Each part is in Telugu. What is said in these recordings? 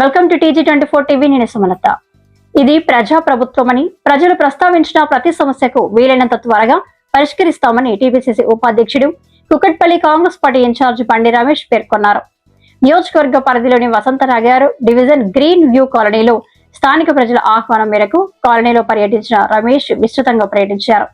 Welcome to TG24 TV. నేను సుమలత. ఇది ప్రజా ప్రభుత్వమని ప్రజలు ప్రస్తావించిన ప్రతి సమస్యకు వీలైనంత త్వరగా పరిష్కరిస్తామని టీపీసీసీ ఉపాధ్యక్షుడు కుకట్పల్లి కాంగ్రెస్ పార్టీ ఇన్ఛార్జి బండి రమేష్ పేర్కొన్నారు. నియోజకవర్గ పరిధిలోని వసంతనగర్ డివిజన్ గ్రీన్ వ్యూ కాలనీలో స్థానిక ప్రజల ఆహ్వానం మేరకు కాలనీలో పర్యటించిన రమేష్ విస్తృతంగా పర్యటించారు.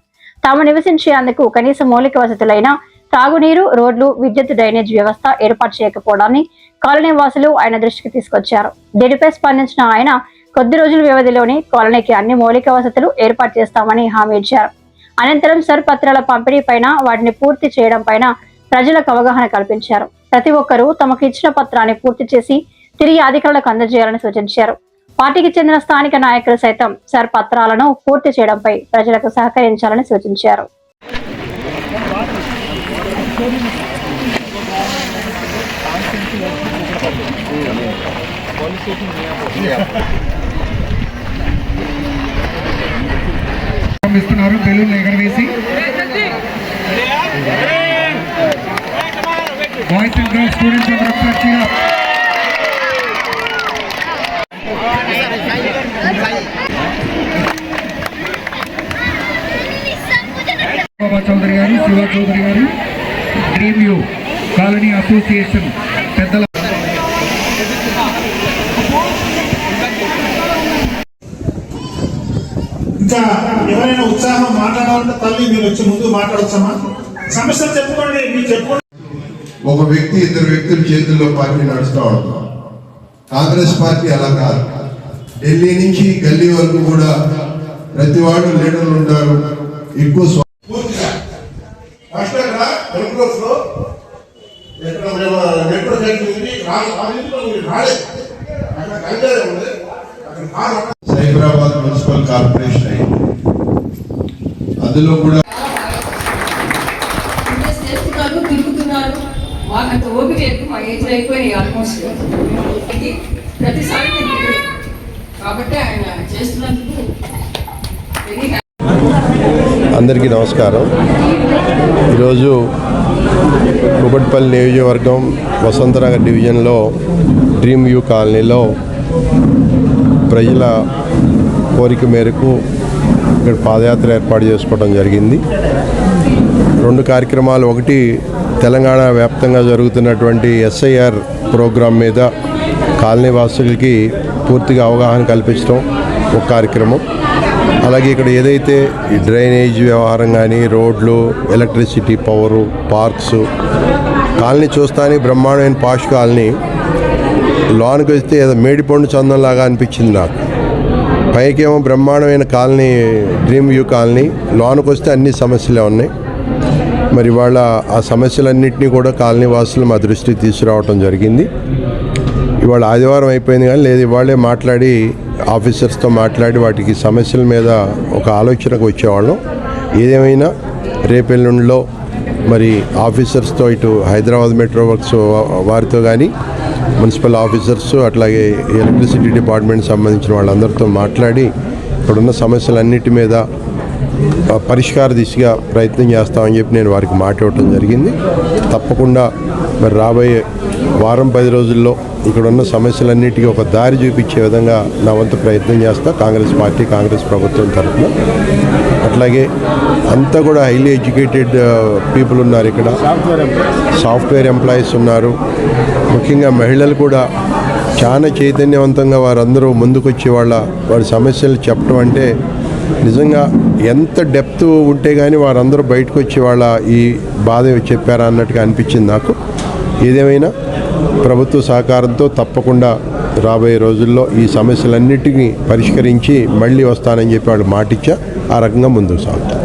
తాము నివసించేందుకు కనీస మౌలిక వసతులైన తాగునీరు, రోడ్లు, విద్యుత్, డ్రైనేజ్ వ్యవస్థ ఏర్పాటు చేయకపోవడాన్ని కాలనీ వాసులు ఆయన దృష్టికి తీసుకొచ్చారు. దీనిపై స్పందించిన ఆయన కొద్ది రోజుల వ్యవధిలోనే కాలనీకి అన్ని మౌలిక వసతులు ఏర్పాటు చేస్తామని హామీ ఇచ్చారు. అనంతరం సర్పత్రాల పంపిణీ పైన వాటిని పూర్తి చేయడం పైన ప్రజలకు అవగాహన కల్పించారు. ప్రతి ఒక్కరూ తమకు ఇచ్చిన పత్రాన్ని పూర్తి చేసి తిరిగి అధికారులకు అందజేయాలని సూచించారు. పార్టీకి చెందిన స్థానిక నాయకులు సైతం సర్పత్రాలను పూర్తి చేయడంపై ప్రజలకు సహకరించాలని సూచించారు. బెలూన్ ఎగరవేసి బాయ్స్ అండ్ గర్ల్స్ స్టూడెంట్స్ అందరూ ఒకసారి బాబా చౌదరి గారు, శివ చౌదరి గారు, డ్రీమ్ యూ కాలనీ అసోసియేషన్ పెద్దల ఇంకా ఎవరైనా ఉత్సాహం మాట్లాడాలంటే తల్లి మీరు వచ్చి ముందు మాట్లాడొచ్చమ్మా. సమస్యలు చెప్పుకోండి, మీరు చెప్పుకోండి. ఒక వ్యక్తి ఇద్దరు వ్యక్తుల చేతుల్లో పార్టీ నడుస్తూ ఉంటాం. కాంగ్రెస్ పార్టీ అలా కాదు. ఢిల్లీ నుంచి గల్లీ వరకు కూడా ప్రతి వాడు లీడర్లు ఉంటారు. ఎక్కువ సైబరాబాద్ మున్సిపల్ కార్పొరేషన్ అయింది. అందులో కూడా తిరుగుతున్నారు. మాకంత ఓపిక ఎక్కువ, మా ఏజ్ అయిపోయినాయి ఆల్మోస్ట్. ఇది ప్రతిసారి కాబట్టి ఆయన చేస్తున్నందుకు అందరికీ నమస్కారం. ఈరోజు కుకట్పల్లి నియోజకవర్గం వసంతనగర్ డివిజన్లో డ్రీమ్ వ్యూ కాలనీలో ప్రజల కోరిక మేరకు ఇక్కడ పాదయాత్ర ఏర్పాటు చేసుకోవడం జరిగింది. రెండు కార్యక్రమాలు, ఒకటి తెలంగాణ వ్యాప్తంగా జరుగుతున్నటువంటి SIR ప్రోగ్రాం మీద కాలనీ వాసులకి పూర్తిగా అవగాహన కల్పించడం ఒక కార్యక్రమం. అలాగే ఇక్కడ ఏదైతే ఈ డ్రైనేజ్ వ్యవహారం కానీ, రోడ్లు, ఎలక్ట్రిసిటీ, పవరు, పార్క్స్, కాలనీ చూస్తానికి బ్రహ్మాండమైన పాష్ కాలనీ. లోనికి వస్తే ఏదో మేడిపండు చందంలాగా అనిపించింది నాకు. పైకేమో బ్రహ్మాండమైన కాలనీ డ్రీమ్ వ్యూ కాలనీ, లోనికి వస్తే అన్ని సమస్యలే ఉన్నాయి. మరి ఇవాళ ఆ సమస్యలన్నింటినీ కూడా కాలనీ వాసులు మా దృష్టికి తీసుకురావడం జరిగింది. ఇవాళ ఆదివారం అయిపోయింది కానీ లేదు, ఇవాళే మాట్లాడి ఆఫీసర్స్తో మాట్లాడి వాటికి సమస్యల మీద ఒక ఆలోచనకు వచ్చేవాళ్ళం. ఏదేమైనా రేపెల్లుండిలో మరి ఆఫీసర్స్తో ఇటు హైదరాబాద్ మెట్రో వర్క్స్ వారితో కానీ, మున్సిపల్ ఆఫీసర్స్, అట్లాగే ఎలక్ట్రిసిటీ డిపార్ట్మెంట్ సంబంధించిన వాళ్ళందరితో మాట్లాడి ఇక్కడున్న సమస్యలన్నిటి మీద పరిష్కార దిశగా ప్రయత్నం చేస్తామని చెప్పి నేను వారికి మాట ఇవ్వటం జరిగింది. తప్పకుండా మరి రాబోయే వారం 10 రోజుల్లో ఇక్కడున్న సమస్యలన్నిటికీ ఒక దారి చూపించే విధంగా నా వంతు ప్రయత్నం చేస్తా. కాంగ్రెస్ పార్టీ, కాంగ్రెస్ ప్రభుత్వం తరఫున. అట్లాగే అంతా కూడా హైలీ ఎడ్యుకేటెడ్ పీపుల్ ఉన్నారు ఇక్కడ. సాఫ్ట్వేర్ ఎంప్లాయీస్ ఉన్నారు. ముఖ్యంగా మహిళలు కూడా చాలా చైతన్యవంతంగా వారందరూ ముందుకొచ్చి వారి సమస్యలు చెప్పడం అంటే నిజంగా ఎంత డెప్త్ ఉంటే కానీ వారందరూ బయటకు వచ్చి ఈ బాధ చెప్పారా అన్నట్టుగా అనిపించింది నాకు. ఏదేమైనా ప్రభుత్వ సహకారంతో తప్పకుండా రాబోయే రోజుల్లో ఈ సమస్యలన్నిటినీ పరిష్కరించి మళ్ళీ వస్తానని చెప్పి వాళ్ళు మాటిచ్చా. ఆ రకంగా ముందుకు సాగుతారు.